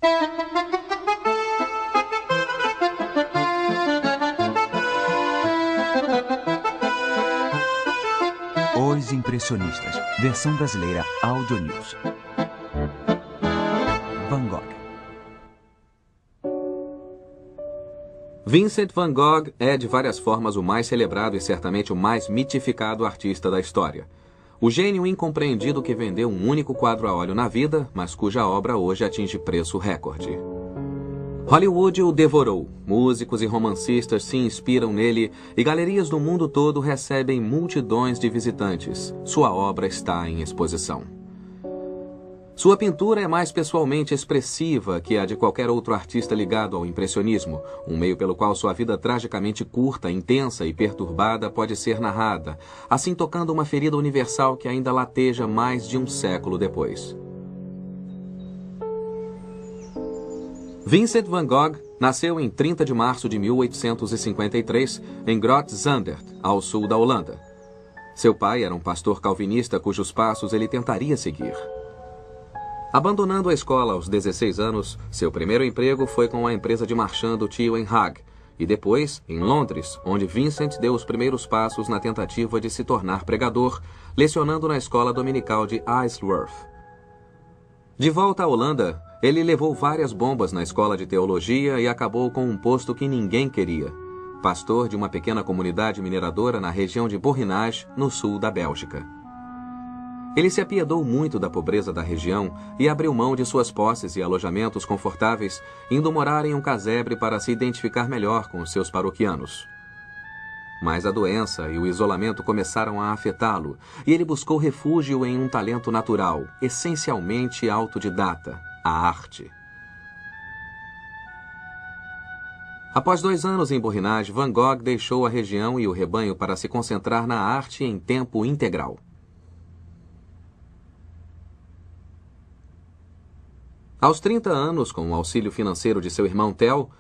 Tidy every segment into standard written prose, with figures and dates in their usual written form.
Os Impressionistas, versão brasileira Audio News. Van Gogh. Vincent van Gogh é, de várias formas, o mais celebrado e certamente o mais mitificado artista da história. O gênio incompreendido que vendeu um único quadro a óleo na vida, mas cuja obra hoje atinge preço recorde. Hollywood o devorou, músicos e romancistas se inspiram nele e galerias do mundo todo recebem multidões de visitantes. Sua obra está em exposição. Sua pintura é mais pessoalmente expressiva que a de qualquer outro artista ligado ao impressionismo, um meio pelo qual sua vida tragicamente curta, intensa e perturbada pode ser narrada, assim tocando uma ferida universal que ainda lateja mais de um século depois. Vincent van Gogh nasceu em 30 de março de 1853 em Groot Zandert, ao sul da Holanda. Seu pai era um pastor calvinista cujos passos ele tentaria seguir. Abandonando a escola aos 16 anos, seu primeiro emprego foi com a empresa de marchand do tio em Hague, e depois em Londres, onde Vincent deu os primeiros passos na tentativa de se tornar pregador, lecionando na escola dominical de Isleworth. De volta à Holanda, ele levou várias bombas na escola de teologia e acabou com um posto que ninguém queria: pastor de uma pequena comunidade mineradora na região de Borinage, no sul da Bélgica. Ele se apiedou muito da pobreza da região e abriu mão de suas posses e alojamentos confortáveis, indo morar em um casebre para se identificar melhor com os seus paroquianos. Mas a doença e o isolamento começaram a afetá-lo, e ele buscou refúgio em um talento natural, essencialmente autodidata: a arte. Após 2 anos em Borinage, Van Gogh deixou a região e o rebanho para se concentrar na arte em tempo integral. Aos 30 anos, com o auxílio financeiro de seu irmão Theo,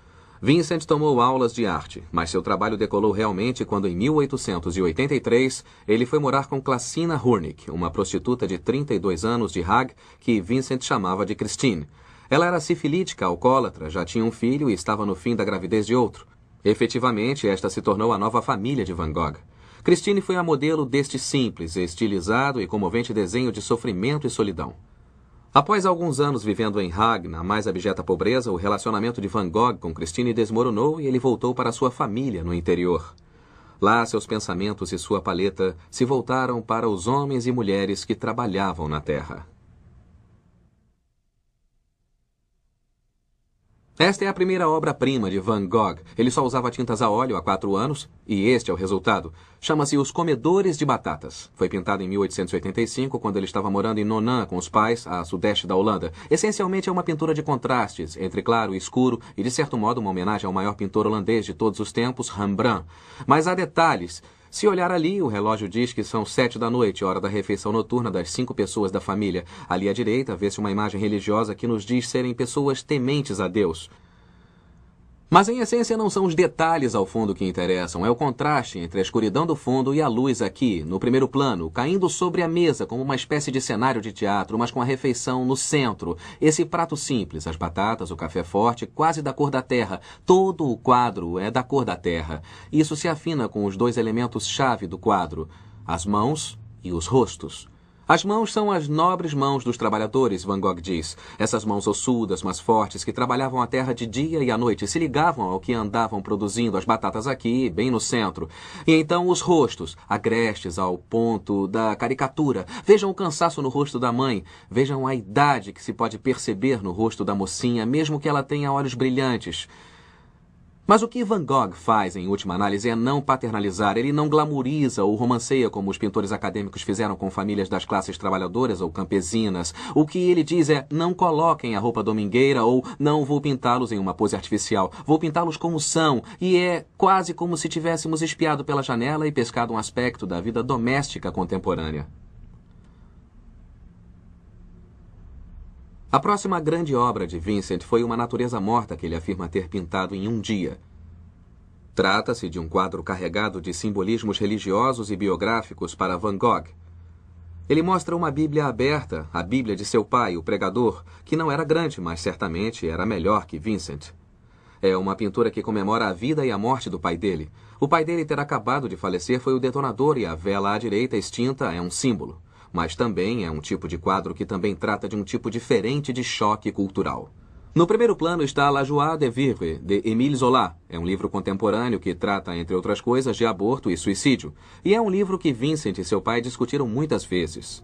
Vincent tomou aulas de arte, mas seu trabalho decolou realmente quando, em 1883, ele foi morar com Classina Hurnik, uma prostituta de 32 anos de Hague, que Vincent chamava de Christine. Ela era sifilítica, alcoólatra, já tinha um filho e estava no fim da gravidez de outro. Efetivamente, esta se tornou a nova família de Van Gogh. Christine foi a modelo deste simples, estilizado e comovente desenho de sofrimento e solidão. Após alguns anos vivendo em Hague, na mais abjeta pobreza, o relacionamento de Van Gogh com Christine desmoronou e ele voltou para sua família no interior. Lá, seus pensamentos e sua paleta se voltaram para os homens e mulheres que trabalhavam na terra. Esta é a primeira obra-prima de Van Gogh. Ele só usava tintas a óleo há 4 anos, e este é o resultado. Chama-se Os Comedores de Batatas. Foi pintado em 1885, quando ele estava morando em Nonan com os pais, a sudeste da Holanda. Essencialmente é uma pintura de contrastes, entre claro e escuro, e de certo modo uma homenagem ao maior pintor holandês de todos os tempos, Rembrandt. Mas há detalhes. Se olhar ali, o relógio diz que são 7 da noite, hora da refeição noturna das 5 pessoas da família. Ali à direita, vê-se uma imagem religiosa que nos diz serem pessoas tementes a Deus. Mas, em essência, não são os detalhes ao fundo que interessam. É o contraste entre a escuridão do fundo e a luz aqui, no primeiro plano, caindo sobre a mesa como uma espécie de cenário de teatro, mas com a refeição no centro. Esse prato simples, as batatas, o café forte, quase da cor da terra. Todo o quadro é da cor da terra. Isso se afina com os 2 elementos-chave do quadro: as mãos e os rostos. As mãos são as nobres mãos dos trabalhadores, Van Gogh diz. Essas mãos ossudas, mas fortes, que trabalhavam a terra de dia e à noite, se ligavam ao que andavam produzindo, as batatas aqui, bem no centro. E então os rostos, agrestes ao ponto da caricatura. Vejam o cansaço no rosto da mãe. Vejam a idade que se pode perceber no rosto da mocinha, mesmo que ela tenha olhos brilhantes. Mas o que Van Gogh faz, em última análise, é não paternalizar. Ele não glamoriza ou romanceia como os pintores acadêmicos fizeram com famílias das classes trabalhadoras ou campesinas. O que ele diz é: não coloquem a roupa domingueira ou não vou pintá-los em uma pose artificial. Vou pintá-los como são. E é quase como se tivéssemos espiado pela janela e pescado um aspecto da vida doméstica contemporânea. A próxima grande obra de Vincent foi uma natureza morta que ele afirma ter pintado em um dia. Trata-se de um quadro carregado de simbolismos religiosos e biográficos para Van Gogh. Ele mostra uma Bíblia aberta, a Bíblia de seu pai, o pregador, que não era grande, mas certamente era melhor que Vincent. É uma pintura que comemora a vida e a morte do pai dele. O pai dele ter acabado de falecer foi o detonador e a vela à direita extinta é um símbolo. Mas também é um tipo de quadro que também trata de um tipo diferente de choque cultural. No primeiro plano está La Joie de Vivre, de Émile Zola. É um livro contemporâneo que trata, entre outras coisas, de aborto e suicídio. E é um livro que Vincent e seu pai discutiram muitas vezes.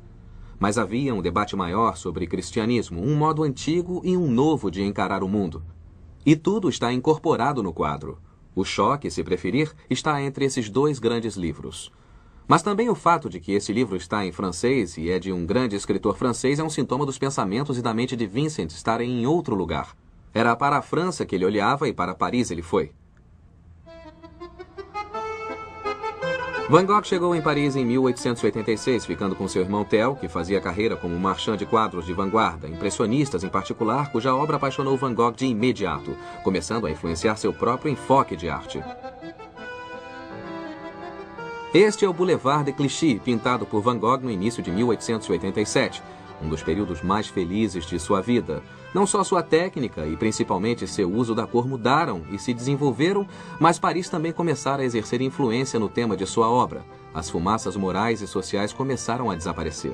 Mas havia um debate maior sobre cristianismo, um modo antigo e um novo de encarar o mundo. E tudo está incorporado no quadro. O choque, se preferir, está entre esses dois grandes livros. Mas também o fato de que esse livro está em francês e é de um grande escritor francês é um sintoma dos pensamentos e da mente de Vincent estarem em outro lugar. Era para a França que ele olhava e para Paris ele foi. Van Gogh chegou em Paris em 1886, ficando com seu irmão Theo, que fazia carreira como marchand de quadros de vanguarda, impressionistas em particular, cuja obra apaixonou Van Gogh de imediato, começando a influenciar seu próprio enfoque de arte. Este é o Boulevard de Clichy, pintado por Van Gogh no início de 1887, um dos períodos mais felizes de sua vida. Não só sua técnica e principalmente seu uso da cor mudaram e se desenvolveram, mas Paris também começara a exercer influência no tema de sua obra. As fumaças morais e sociais começaram a desaparecer.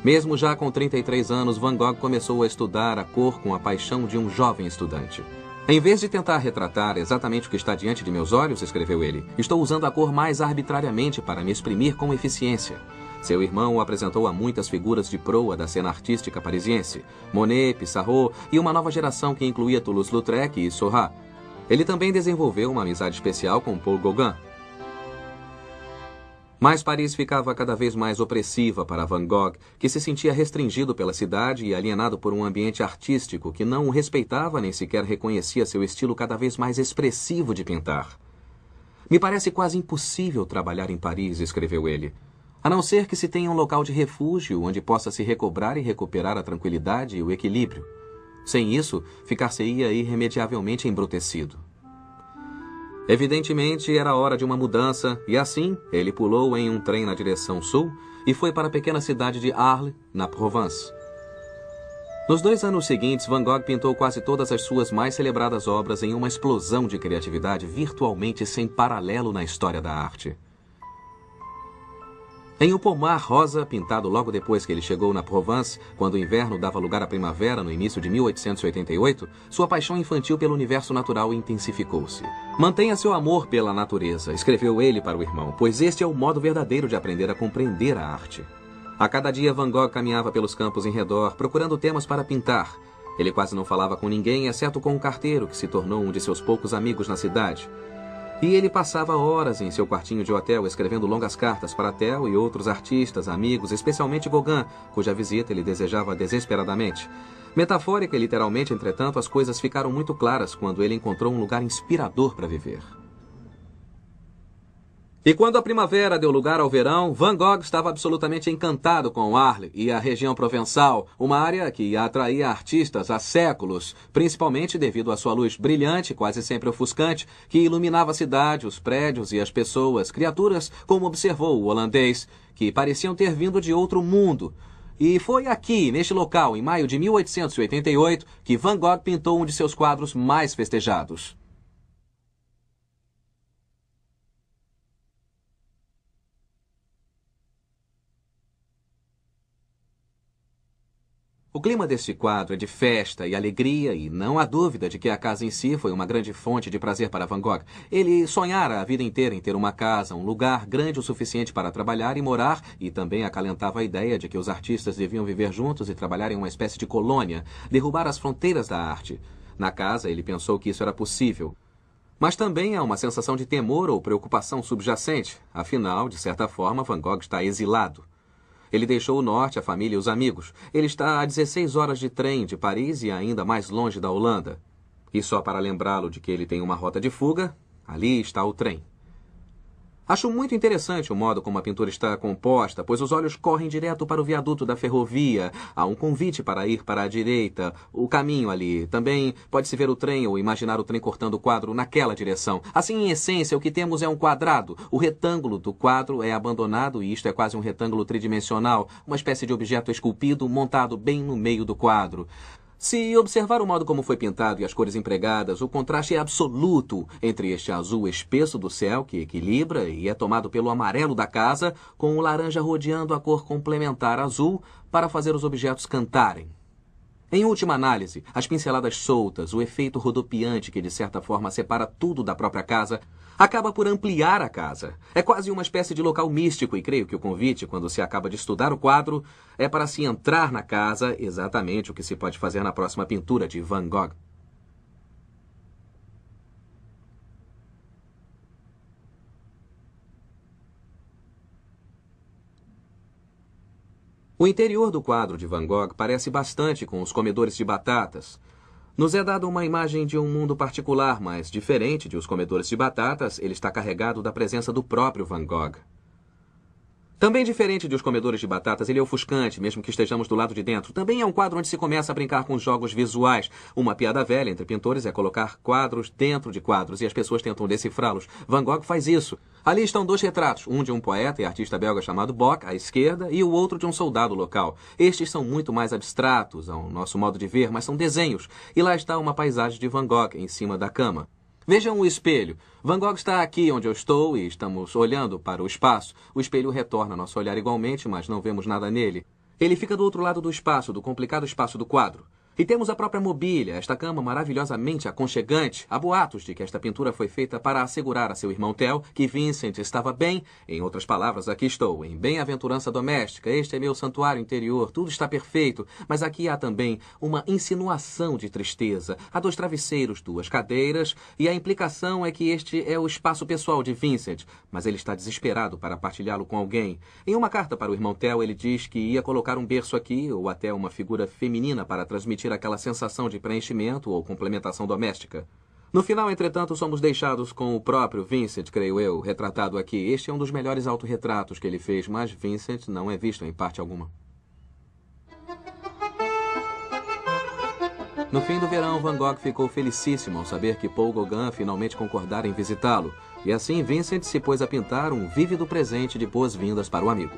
Mesmo já com 33 anos, Van Gogh começou a estudar a cor com a paixão de um jovem estudante. Em vez de tentar retratar exatamente o que está diante de meus olhos, escreveu ele, estou usando a cor mais arbitrariamente para me exprimir com eficiência. Seu irmão o apresentou a muitas figuras de proa da cena artística parisiense, Monet, Pissarro e uma nova geração que incluía Toulouse-Lautrec e Seurat. Ele também desenvolveu uma amizade especial com Paul Gauguin. Mas Paris ficava cada vez mais opressiva para Van Gogh, que se sentia restringido pela cidade e alienado por um ambiente artístico que não o respeitava nem sequer reconhecia seu estilo cada vez mais expressivo de pintar. Me parece quase impossível trabalhar em Paris, escreveu ele, a não ser que se tenha um local de refúgio onde possa se recobrar e recuperar a tranquilidade e o equilíbrio. Sem isso, ficar-se-ia irremediavelmente embrutecido. Evidentemente, era hora de uma mudança, e assim, ele pulou em um trem na direção sul e foi para a pequena cidade de Arles, na Provence. Nos 2 anos seguintes, Van Gogh pintou quase todas as suas mais celebradas obras em uma explosão de criatividade virtualmente sem paralelo na história da arte. Em O Pomar Rosa, pintado logo depois que ele chegou na Provence, quando o inverno dava lugar à primavera no início de 1888, sua paixão infantil pelo universo natural intensificou-se. Mantenha seu amor pela natureza, escreveu ele para o irmão, pois este é o modo verdadeiro de aprender a compreender a arte. A cada dia Van Gogh caminhava pelos campos em redor, procurando temas para pintar. Ele quase não falava com ninguém, exceto com um carteiro, que se tornou um de seus poucos amigos na cidade. E ele passava horas em seu quartinho de hotel escrevendo longas cartas para Theo e outros artistas, amigos, especialmente Gauguin, cuja visita ele desejava desesperadamente. Metafórica e literalmente, entretanto, as coisas ficaram muito claras quando ele encontrou um lugar inspirador para viver. E quando a primavera deu lugar ao verão, Van Gogh estava absolutamente encantado com Arles e a região provençal, uma área que atraía artistas há séculos, principalmente devido à sua luz brilhante, quase sempre ofuscante, que iluminava a cidade, os prédios e as pessoas, criaturas, como observou o holandês, que pareciam ter vindo de outro mundo. E foi aqui, neste local, em maio de 1888, que Van Gogh pintou um de seus quadros mais festejados. O clima deste quadro é de festa e alegria, e não há dúvida de que a casa em si foi uma grande fonte de prazer para Van Gogh. Ele sonhara a vida inteira em ter uma casa, um lugar grande o suficiente para trabalhar e morar, e também acalentava a ideia de que os artistas deviam viver juntos e trabalhar em uma espécie de colônia, derrubar as fronteiras da arte. Na casa, ele pensou que isso era possível. Mas também há uma sensação de temor ou preocupação subjacente. Afinal, de certa forma, Van Gogh está exilado. Ele deixou o norte, a família e os amigos. Ele está a 16 horas de trem de Paris e ainda mais longe da Holanda. E só para lembrá-lo de que ele tem uma rota de fuga, ali está o trem. Acho muito interessante o modo como a pintura está composta, pois os olhos correm direto para o viaduto da ferrovia. Há um convite para ir para a direita, o caminho ali. Também pode-se ver o trem ou imaginar o trem cortando o quadro naquela direção. Assim, em essência, o que temos é um quadrado. O retângulo do quadro é abandonado e isto é quase um retângulo tridimensional, uma espécie de objeto esculpido montado bem no meio do quadro. Se observar o modo como foi pintado e as cores empregadas, o contraste é absoluto entre este azul espesso do céu, que equilibra e é tomado pelo amarelo da casa, com o laranja rodeando a cor complementar azul para fazer os objetos cantarem. Em última análise, as pinceladas soltas, o efeito rodopiante que de certa forma separa tudo da própria casa, acaba por ampliar a casa. É quase uma espécie de local místico e creio que o convite, quando se acaba de estudar o quadro, é para se entrar na casa, exatamente o que se pode fazer na próxima pintura de Van Gogh. O interior do quadro de Van Gogh parece bastante com os comedores de batatas. Nos é dada uma imagem de um mundo particular, mas diferente de os comedores de batatas, ele está carregado da presença do próprio Van Gogh. Também diferente de os comedores de batatas, ele é ofuscante, mesmo que estejamos do lado de dentro. Também é um quadro onde se começa a brincar com jogos visuais. Uma piada velha entre pintores é colocar quadros dentro de quadros e as pessoas tentam decifrá-los. Van Gogh faz isso. Ali estão dois retratos, um de um poeta e artista belga chamado Bock, à esquerda, e o outro de um soldado local. Estes são muito mais abstratos, ao nosso modo de ver, mas são desenhos. E lá está uma paisagem de Van Gogh em cima da cama. Vejam o espelho. Van Gogh está aqui onde eu estou e estamos olhando para o espaço. O espelho retorna nosso olhar igualmente, mas não vemos nada nele. Ele fica do outro lado do espaço, do complicado espaço do quadro. E temos a própria mobília, esta cama maravilhosamente aconchegante. Há boatos de que esta pintura foi feita para assegurar a seu irmão Theo que Vincent estava bem. Em outras palavras, aqui estou, em bem-aventurança doméstica. Este é meu santuário interior, tudo está perfeito. Mas aqui há também uma insinuação de tristeza. Há dois travesseiros, duas cadeiras, e a implicação é que este é o espaço pessoal de Vincent. Mas ele está desesperado para partilhá-lo com alguém. Em uma carta para o irmão Theo, ele diz que ia colocar um berço aqui, ou até uma figura feminina para transmitir aquela sensação de preenchimento ou complementação doméstica. No final, entretanto, somos deixados com o próprio Vincent, creio eu, retratado aqui. Este é um dos melhores autorretratos que ele fez, mas Vincent não é visto em parte alguma. No fim do verão, Van Gogh ficou felicíssimo ao saber que Paul Gauguin finalmente concordara em visitá-lo. E assim, Vincent se pôs a pintar um vívido presente de boas-vindas para o amigo.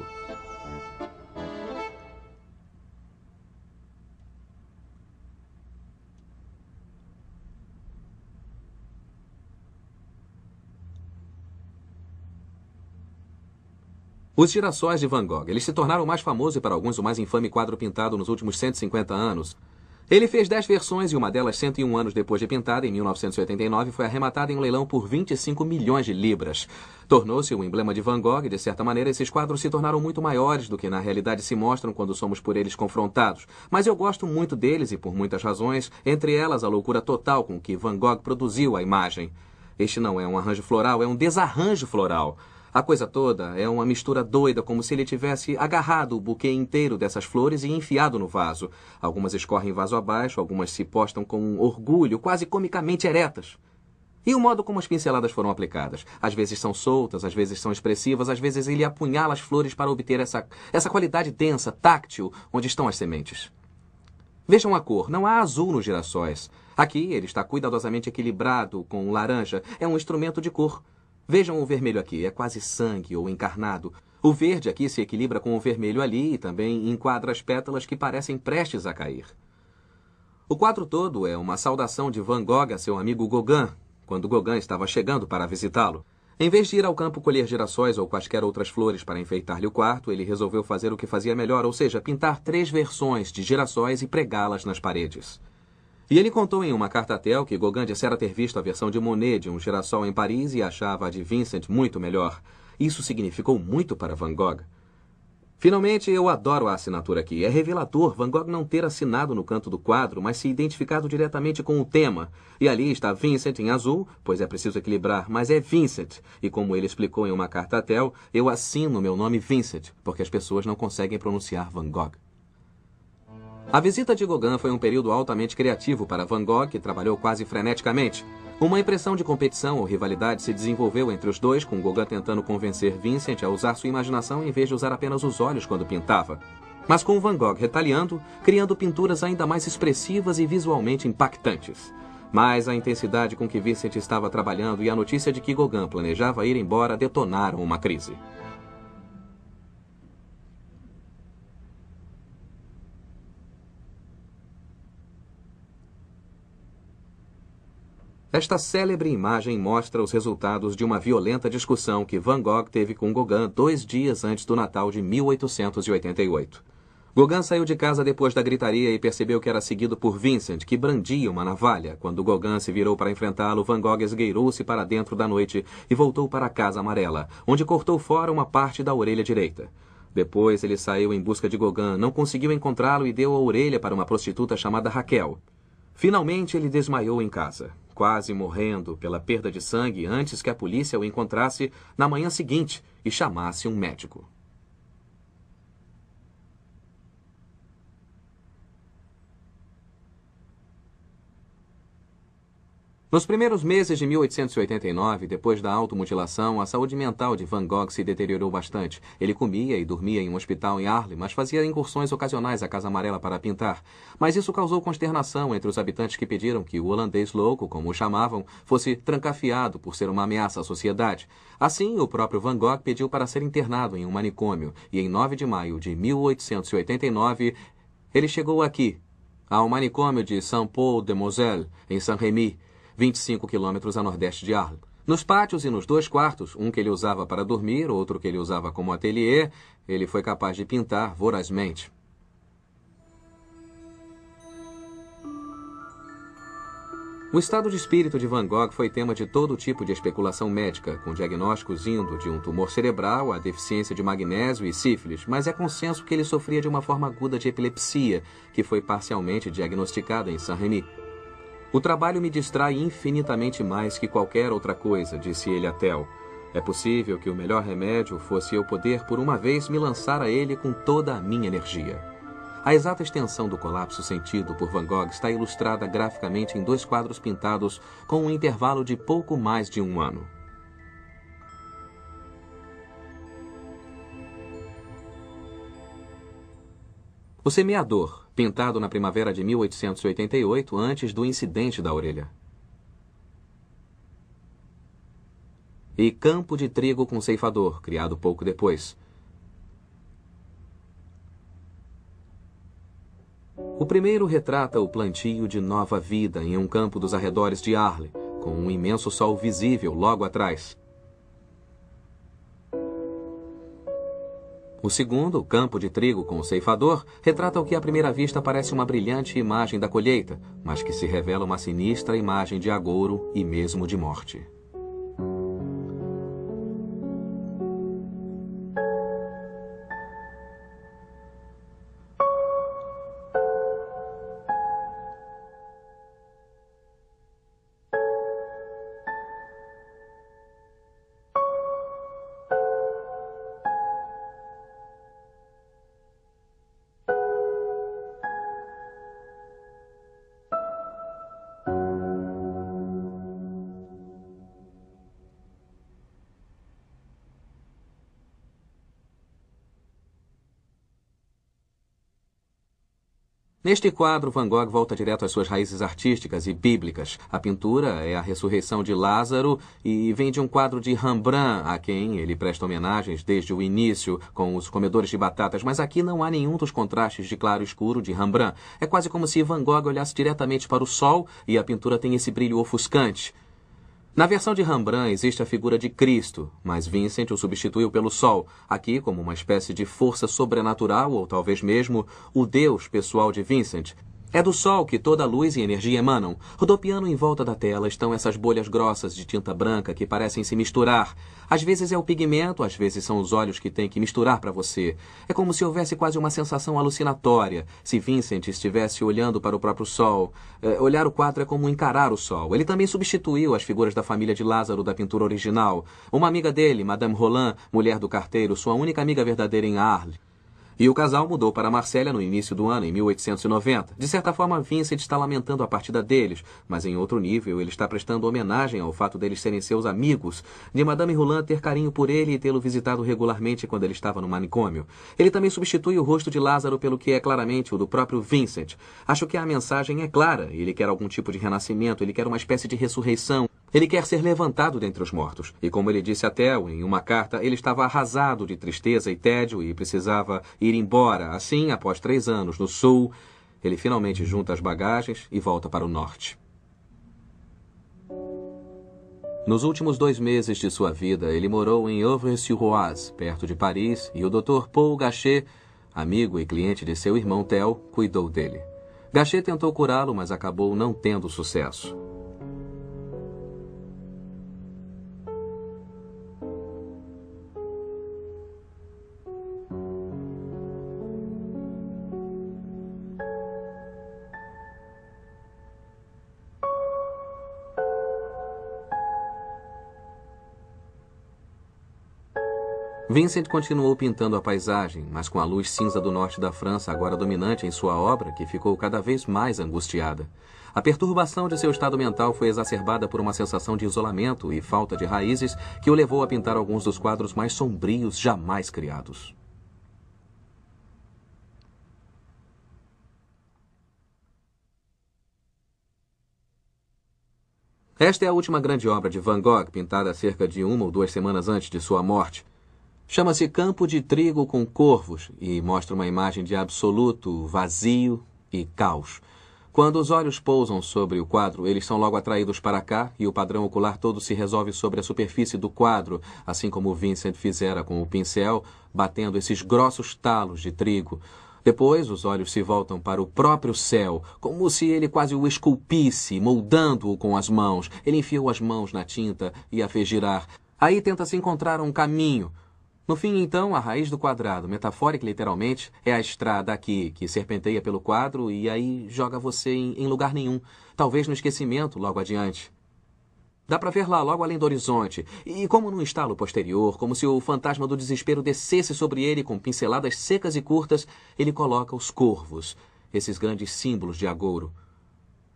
Os girassóis de Van Gogh. Eles se tornaram o mais famoso e para alguns o mais infame quadro pintado nos últimos 150 anos. Ele fez 10 versões e uma delas, 101 anos depois de pintada, em 1989, foi arrematada em um leilão por 25 milhões de libras. Tornou-se um emblema de Van Gogh e, de certa maneira, esses quadros se tornaram muito maiores do que na realidade se mostram quando somos por eles confrontados. Mas eu gosto muito deles e por muitas razões, entre elas a loucura total com que Van Gogh produziu a imagem. Este não é um arranjo floral, é um desarranjo floral. A coisa toda é uma mistura doida, como se ele tivesse agarrado o buquê inteiro dessas flores e enfiado no vaso. Algumas escorrem vaso abaixo, algumas se postam com um orgulho, quase comicamente eretas. E o modo como as pinceladas foram aplicadas. Às vezes são soltas, às vezes são expressivas, às vezes ele apunhala as flores para obter essa qualidade densa, táctil, onde estão as sementes. Vejam a cor, não há azul nos girassóis. Aqui ele está cuidadosamente equilibrado com laranja, é um instrumento de cor. Vejam o vermelho aqui, é quase sangue ou encarnado. O verde aqui se equilibra com o vermelho ali e também enquadra as pétalas que parecem prestes a cair. O quadro todo é uma saudação de Van Gogh a seu amigo Gauguin, quando Gauguin estava chegando para visitá-lo. Em vez de ir ao campo colher girassóis ou quaisquer outras flores para enfeitar-lhe o quarto, ele resolveu fazer o que fazia melhor, ou seja, pintar 3 versões de girassóis e pregá-las nas paredes. E ele contou em uma carta a Theo que Gauguin dissera ter visto a versão de Monet de um girassol em Paris e achava a de Vincent muito melhor. Isso significou muito para Van Gogh. Finalmente, eu adoro a assinatura aqui. É revelador Van Gogh não ter assinado no canto do quadro, mas se identificado diretamente com o tema. E ali está Vincent em azul, pois é preciso equilibrar, mas é Vincent. E como ele explicou em uma carta a Theo, eu assino meu nome Vincent, porque as pessoas não conseguem pronunciar Van Gogh. A visita de Gauguin foi um período altamente criativo para Van Gogh, que trabalhou quase freneticamente. Uma impressão de competição ou rivalidade se desenvolveu entre os dois, com Gauguin tentando convencer Vincent a usar sua imaginação em vez de usar apenas os olhos quando pintava. Mas com Van Gogh retaliando, criando pinturas ainda mais expressivas e visualmente impactantes. Mas a intensidade com que Vincent estava trabalhando e a notícia de que Gauguin planejava ir embora detonaram uma crise. Esta célebre imagem mostra os resultados de uma violenta discussão que Van Gogh teve com Gauguin 2 dias antes do Natal de 1888. Gauguin saiu de casa depois da gritaria e percebeu que era seguido por Vincent, que brandia uma navalha. Quando Gauguin se virou para enfrentá-lo, Van Gogh esgueirou-se para dentro da noite e voltou para a Casa Amarela, onde cortou fora uma parte da orelha direita. Depois ele saiu em busca de Gauguin, não conseguiu encontrá-lo e deu a orelha para uma prostituta chamada Raquel. Finalmente ele desmaiou em casa, quase morrendo pela perda de sangue antes que a polícia o encontrasse na manhã seguinte e chamasse um médico. Nos primeiros meses de 1889, depois da automutilação, a saúde mental de Van Gogh se deteriorou bastante. Ele comia e dormia em um hospital em Arles, mas fazia incursões ocasionais à Casa Amarela para pintar. Mas isso causou consternação entre os habitantes que pediram que o holandês louco, como o chamavam, fosse trancafiado por ser uma ameaça à sociedade. Assim, o próprio Van Gogh pediu para ser internado em um manicômio, e em 9 de maio de 1889, ele chegou aqui, ao manicômio de Saint-Paul-de-Moselle, em Saint-Rémy, 25 quilômetros a nordeste de Arles. Nos pátios e nos 2 quartos, um que ele usava para dormir, outro que ele usava como ateliê, ele foi capaz de pintar vorazmente. O estado de espírito de Van Gogh foi tema de todo tipo de especulação médica, com diagnósticos indo de um tumor cerebral à deficiência de magnésio e sífilis, mas é consenso que ele sofria de uma forma aguda de epilepsia, que foi parcialmente diagnosticada em Saint-Rémy. O trabalho me distrai infinitamente mais que qualquer outra coisa, disse ele a Theo. É possível que o melhor remédio fosse eu poder, por uma vez, me lançar a ele com toda a minha energia. A exata extensão do colapso sentido por Van Gogh está ilustrada graficamente em 2 quadros pintados com um intervalo de pouco mais de 1 ano. O Semeador, pintado na primavera de 1888, antes do incidente da orelha. E Campo de Trigo com Ceifador, criado pouco depois. O primeiro retrata o plantio de nova vida em um campo dos arredores de Arles, com um imenso sol visível logo atrás. O segundo, o Campo de Trigo com o Ceifador, retrata o que à primeira vista parece uma brilhante imagem da colheita, mas que se revela uma sinistra imagem de agouro e mesmo de morte. Neste quadro, Van Gogh volta direto às suas raízes artísticas e bíblicas. A pintura é a ressurreição de Lázaro e vem de um quadro de Rembrandt, a quem ele presta homenagens desde o início, com os comedores de batatas, mas aqui não há nenhum dos contrastes de claro e escuro de Rembrandt. É quase como se Van Gogh olhasse diretamente para o sol e a pintura tem esse brilho ofuscante. Na versão de Rembrandt existe a figura de Cristo, mas Vincent o substituiu pelo Sol, aqui como uma espécie de força sobrenatural, ou talvez mesmo o Deus pessoal de Vincent. É do Sol que toda a luz e energia emanam. Rodopiando em volta da tela estão essas bolhas grossas de tinta branca que parecem se misturar. Às vezes é o pigmento, às vezes são os olhos que têm que misturar para você. É como se houvesse quase uma sensação alucinatória. Se Vincent estivesse olhando para o próprio Sol, olhar o quadro é como encarar o Sol. Ele também substituiu as figuras da família de Lázaro da pintura original. Uma amiga dele, Madame Roland, mulher do carteiro, sua única amiga verdadeira em Arles. E o casal mudou para Marsella no início do ano, em 1890. De certa forma, Vincent está lamentando a partida deles, mas em outro nível ele está prestando homenagem ao fato deles serem seus amigos, de Madame Roland ter carinho por ele e tê-lo visitado regularmente quando ele estava no manicômio. Ele também substitui o rosto de Lázaro pelo que é claramente o do próprio Vincent. Acho que a mensagem é clara. Ele quer algum tipo de renascimento, ele quer uma espécie de ressurreição. Ele quer ser levantado dentre os mortos. E como ele disse a Theo em uma carta, ele estava arrasado de tristeza e tédio e precisava ir embora. Assim, após 3 anos no sul, ele finalmente junta as bagagens e volta para o norte. Nos últimos 2 meses de sua vida, ele morou em Auvers-sur-Oise, perto de Paris, e o Dr. Paul Gachet, amigo e cliente de seu irmão Theo, cuidou dele. Gachet tentou curá-lo, mas acabou não tendo sucesso. Vincent continuou pintando a paisagem, mas com a luz cinza do norte da França agora dominante em sua obra, que ficou cada vez mais angustiada. A perturbação de seu estado mental foi exacerbada por uma sensação de isolamento e falta de raízes que o levou a pintar alguns dos quadros mais sombrios jamais criados. Esta é a última grande obra de Van Gogh, pintada cerca de 1 ou 2 semanas antes de sua morte. Chama-se Campo de Trigo com Corvos e mostra uma imagem de absoluto vazio e caos. Quando os olhos pousam sobre o quadro, eles são logo atraídos para cá e o padrão ocular todo se resolve sobre a superfície do quadro, assim como Vincent fizera com o pincel, batendo esses grossos talos de trigo. Depois, os olhos se voltam para o próprio céu, como se ele quase o esculpisse, moldando-o com as mãos. Ele enfiou as mãos na tinta e a fez girar. Aí tenta-se encontrar um caminho. No fim, então, a raiz do quadrado, metafórica e literalmente, é a estrada aqui, que serpenteia pelo quadro e aí joga você em lugar nenhum, talvez no esquecimento logo adiante. Dá para ver lá, logo além do horizonte, e como num estalo posterior, como se o fantasma do desespero descesse sobre ele com pinceladas secas e curtas, ele coloca os corvos, esses grandes símbolos de agouro.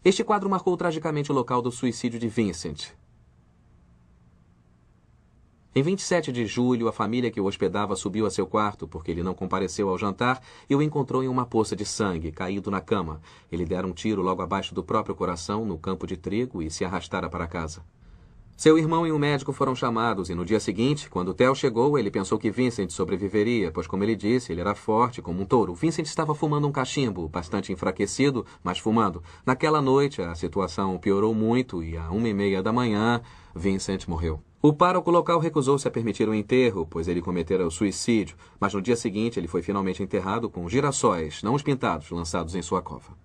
Este quadro marcou tragicamente o local do suicídio de Vincent. Em 27 de julho, a família que o hospedava subiu a seu quarto porque ele não compareceu ao jantar e o encontrou em uma poça de sangue, caído na cama. Ele dera um tiro logo abaixo do próprio coração, no campo de trigo, e se arrastara para casa. Seu irmão e um médico foram chamados e no dia seguinte, quando Theo chegou, ele pensou que Vincent sobreviveria, pois, como ele disse, ele era forte como um touro. Vincent estava fumando um cachimbo, bastante enfraquecido, mas fumando. Naquela noite, a situação piorou muito e, às 1h30 da manhã, Vincent morreu. O pároco local recusou-se a permitir o enterro, pois ele cometera o suicídio, mas no dia seguinte ele foi finalmente enterrado com girassóis, não os pintados, lançados em sua cova.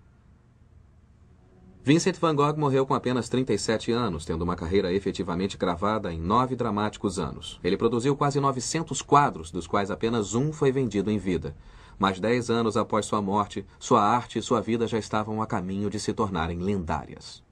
Vincent van Gogh morreu com apenas 37 anos, tendo uma carreira efetivamente cravada em 9 dramáticos anos. Ele produziu quase 900 quadros, dos quais apenas um foi vendido em vida. Mas 10 anos após sua morte, sua arte e sua vida já estavam a caminho de se tornarem lendárias.